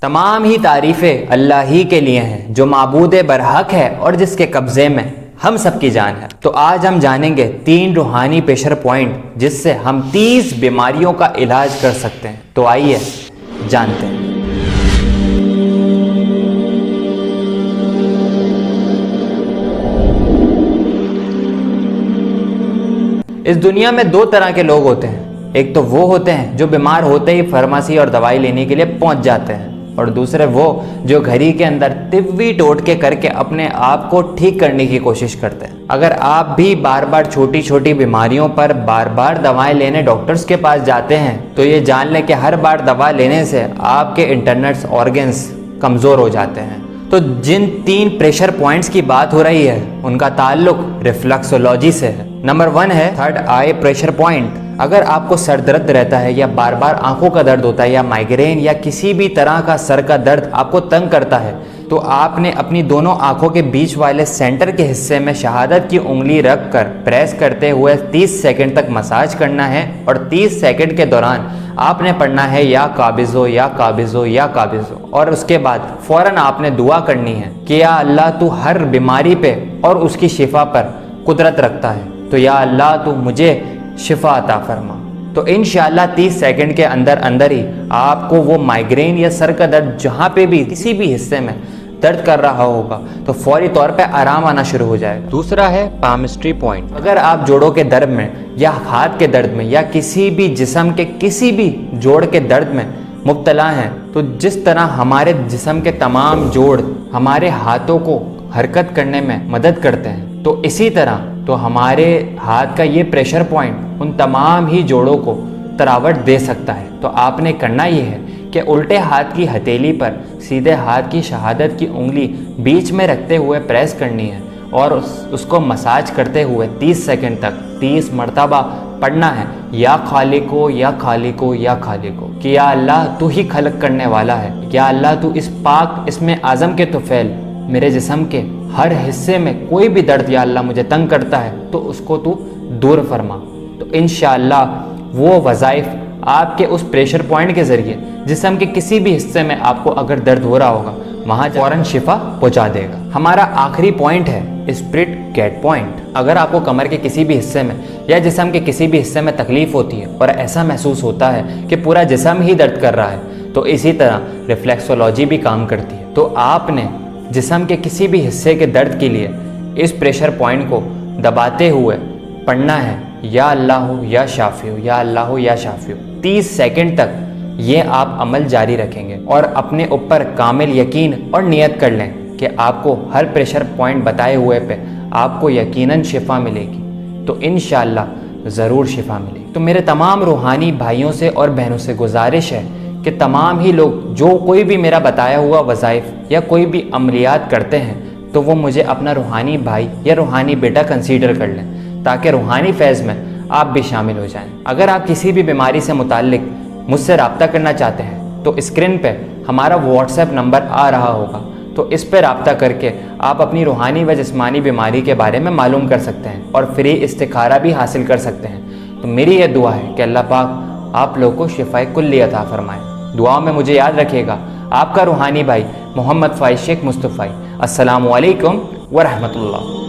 تمام ہی تعریفیں اللہ ہی کے لیے ہیں جو معبود برحق ہے اور جس کے قبضے میں ہم سب کی جان ہے۔ تو آج ہم جانیں گے 3 روحانی پریشر پوائنٹ جس سے ہم 30 بیماریوں کا علاج کر سکتے ہیں۔ تو آئیے جانتے ہیں۔ اس دنیا میں 2 طرح کے لوگ ہوتے ہیں، ایک تو وہ ہوتے ہیں جو بیمار ہوتے ہی فارمیسی اور دوائی لینے کے لیے پہنچ جاتے ہیں، اور دوسرے وہ جو گھر ہی کے اندر طبی ٹوٹکے کر کے اپنے آپ کو ٹھیک کرنے کی کوشش کرتے ہیں۔ اگر آپ بھی بار بار چھوٹی چھوٹی بیماریوں پر بار بار دوائیں لینے ڈاکٹرز کے پاس جاتے ہیں تو یہ جان لیں کہ ہر بار دوا لینے سے آپ کے انٹرنلز آرگنز کمزور ہو جاتے ہیں۔ تو جن 3 پریشر پوائنٹس کی بات ہو رہی ہے ان کا تعلق ریفلیکسولوجی سے ہے۔ نمبر 1 ہے تھرڈ آئی پریشر پوائنٹ۔ اگر آپ کو سر درد رہتا ہے یا بار بار آنکھوں کا درد ہوتا ہے یا مائگرین یا کسی بھی طرح کا سر کا درد آپ کو تنگ کرتا ہے تو آپ نے اپنی دونوں آنکھوں کے بیچ والے سینٹر کے حصے میں شہادت کی انگلی رکھ کر پریس کرتے ہوئے 30 سیکنڈ تک مساج کرنا ہے، اور 30 سیکنڈ کے دوران آپ نے پڑھنا ہے یا قابض ہو یا قابض ہو یا قابض ہو، اور اس کے بعد فوراً آپ نے دعا کرنی ہے کہ یا اللہ تو ہر بیماری پہ اور اس کی شفا پر قدرت رکھتا ہے، تو یا اللہ تو مجھے شفا عطا فرما۔ تو انشاءاللہ 30 سیکنڈ کے اندر ہی آپ کو وہ مائگرین یا سر کا درد جہاں پہ بھی کسی بھی حصے میں درد کر رہا ہوگا تو فوری طور پہ آرام آنا شروع ہو جائے گا۔ دوسرا ہے پامسٹری پوائنٹ۔ اگر آپ جوڑوں کے درد میں یا ہاتھ کے درد میں یا کسی بھی جسم کے کسی بھی جوڑ کے درد میں مبتلا ہیں تو جس طرح ہمارے جسم کے تمام جوڑ ہمارے ہاتھوں کو حرکت کرنے میں مدد کرتے ہیں تو اسی طرح تو ہمارے ہاتھ کا یہ پریشر پوائنٹ ان تمام ہی جوڑوں کو تراوٹ دے سکتا ہے۔ تو آپ نے کرنا یہ ہے کہ الٹے ہاتھ کی ہتھیلی پر سیدھے ہاتھ کی شہادت کی انگلی بیچ میں رکھتے ہوئے پریس کرنی ہے اور اس کو مساج کرتے ہوئے 30 سیکنڈ تک 30 مرتبہ پڑھنا ہے یا خالقو یا خالقو یا خالقو، کہ یا اللہ تو ہی خلق کرنے والا ہے، یا اللہ تو اس پاک اسم اعظم کے طفیل میرے جسم کے ہر حصے میں کوئی بھی درد یا اللہ مجھے تنگ کرتا ہے تو اس کو تو دور فرما۔ تو انشاءاللہ وہ وظائف آپ کے اس پریشر پوائنٹ کے ذریعے جسم کے کسی بھی حصے میں آپ کو اگر درد ہو رہا ہوگا وہاں فوراً شفا پہنچا دے گا۔ ہمارا آخری پوائنٹ ہے اسپرٹ گیٹ پوائنٹ۔ اگر آپ کو کمر کے کسی بھی حصے میں یا جسم کے کسی بھی حصے میں تکلیف ہوتی ہے اور ایسا محسوس ہوتا ہے کہ پورا جسم ہی درد کر رہا ہے تو اسی طرح ریفلیکسولوجی بھی کام کرتی ہے۔ تو آپ نے جسم کے کسی بھی حصے کے درد کے لیے اس پریشر پوائنٹ کو دباتے ہوئے پڑھنا ہے یا اللہ یا شافی یا اللہ یا شافی۔ 30 سیکنڈ تک یہ آپ عمل جاری رکھیں گے اور اپنے اوپر کامل یقین اور نیت کر لیں کہ آپ کو ہر پریشر پوائنٹ بتائے ہوئے پہ آپ کو یقیناً شفا ملے گی، تو انشاءاللہ ضرور شفا ملے گی۔ تو میرے تمام روحانی بھائیوں سے اور بہنوں سے گزارش ہے کہ تمام ہی لوگ جو کوئی بھی میرا بتایا ہوا وظائف یا کوئی بھی عملیات کرتے ہیں تو وہ مجھے اپنا روحانی بھائی یا روحانی بیٹا کنسیڈر کر لیں تاکہ روحانی فیض میں آپ بھی شامل ہو جائیں۔ اگر آپ کسی بھی بیماری سے متعلق مجھ سے رابطہ کرنا چاہتے ہیں تو اسکرین پہ ہمارا واٹس ایپ نمبر آ رہا ہوگا، تو اس پہ رابطہ کر کے آپ اپنی روحانی و جسمانی بیماری کے بارے میں معلوم کر سکتے ہیں اور فری استخارہ بھی حاصل کر سکتے ہیں۔ تو میری یہ دعا ہے کہ اللہ پاک آپ لوگوں کو شفائے کلی عطا فرمائے۔ دعاؤں میں مجھے یاد رکھیے گا، آپ کا روحانی بھائی محمد فائز شیخ مصطفی۔ السلام علیکم ورحمۃ اللہ۔